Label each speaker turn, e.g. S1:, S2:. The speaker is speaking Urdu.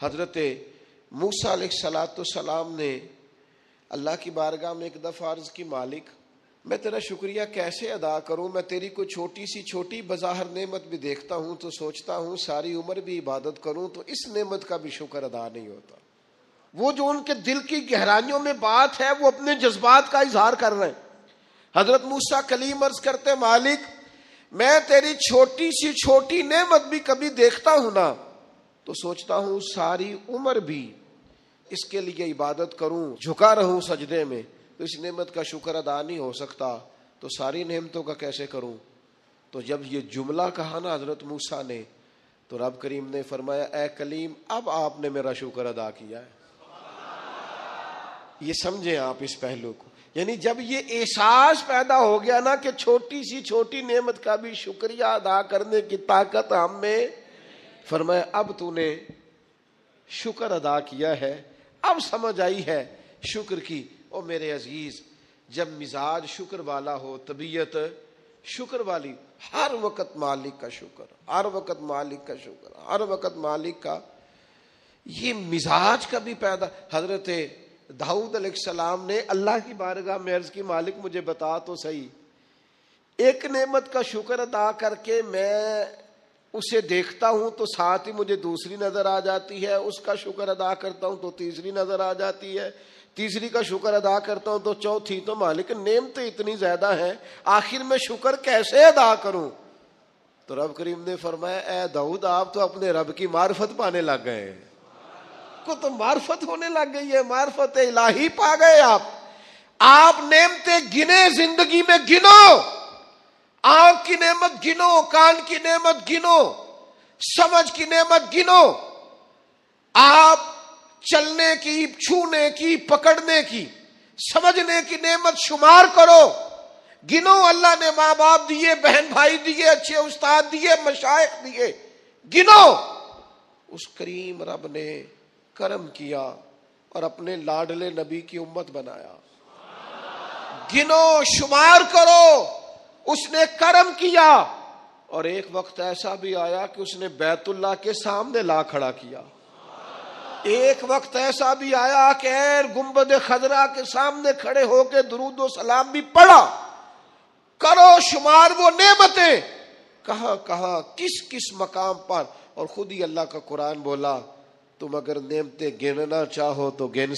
S1: حضرت موسیٰ علیہ السلام نے اللہ کی بارگاہ میں ایک دفعہ عرض کی، مالک میں تیرا شکریہ کیسے ادا کروں، میں تیری کوئی چھوٹی بظاہر نعمت بھی دیکھتا ہوں تو سوچتا ہوں ساری عمر بھی عبادت کروں تو اس نعمت کا بھی شکر ادا نہیں ہوتا۔ وہ جو ان کے دل کی گہرائیوں میں بات ہے وہ اپنے جذبات کا اظہار کر رہے ہیں۔ حضرت موسیٰ کلیم عرض کرتے، مالک میں تیری چھوٹی نعمت بھی کبھی دیکھتا ہوں نا تو سوچتا ہوں ساری عمر بھی اس کے لیے عبادت کروں، جھکا رہوں سجدے میں، تو اس نعمت کا شکر ادا نہیں ہو سکتا تو ساری نعمتوں کا کیسے کروں۔ تو جب یہ جملہ کہا نا حضرت موسیٰ نے تو رب کریم نے فرمایا، اے کلیم اب آپ نے میرا شکر ادا کیا ہے۔ یہ سمجھیں آپ اس پہلو کو، یعنی جب یہ احساس پیدا ہو گیا نا کہ چھوٹی نعمت کا بھی شکریہ ادا کرنے کی طاقت ہم میں، فرمایا اب تو نے شکر ادا کیا ہے، اب سمجھ آئی ہے شکر کی۔ او میرے عزیز، جب مزاج شکر والا ہو، طبیعت شکر والی، ہر وقت مالک کا شکر، ہر وقت مالک کا شکر، ہر وقت مالک کا، یہ مزاج کا بھی پیدا۔ حضرت داؤد علیہ السلام نے اللہ کی بارگاہ میں عرض کی، مالک مجھے بتا تو صحیح، ایک نعمت کا شکر ادا کر کے میں اسے دیکھتا ہوں تو ساتھ ہی مجھے دوسری نظر آ جاتی ہے، اس کا شکر ادا کرتا ہوں تو تیسری نظر آ جاتی ہے، تیسری کا شکر ادا کرتا ہوں تو چوتھی۔ تو مالک نعمتیں اتنی زیادہ ہیں، آخر میں شکر کیسے ادا کروں؟ تو رب کریم نے فرمایا، اے داؤد آپ تو اپنے رب کی معرفت پانے لگ گئے ہیں، کو تو معرفت ہونے لگ گئی ہے، معرفت الہی پا گئے آپ نعمتیں گنے، زندگی میں گنو، آنکھ کی نعمت گنو، کان کی نعمت گنو، سمجھ کی نعمت گنو، آپ چلنے کی، چھونے کی، پکڑنے کی، سمجھنے کی نعمت شمار کرو، گنو۔ اللہ نے ماں باپ دیے، بہن بھائی دیے، اچھے استاد دیے، مشائخ دیے، گنو۔ اس کریم رب نے کرم کیا اور اپنے لاڈلے نبی کی امت بنایا، گنو، شمار کرو، اس نے کرم کیا۔ اور ایک وقت ایسا بھی آیا کہ اس نے بیت اللہ کے سامنے لا کھڑا کیا، ایک وقت ایسا بھی آیا کہ گنبد خضرا کے سامنے کھڑے ہو کے درود و سلام بھی پڑھا۔ کرو شمار وہ نعمتیں کہاں کہاں، کس کس مقام پر، اور خود ہی اللہ کا قرآن بولا، تم اگر نعمتیں گننا چاہو تو گن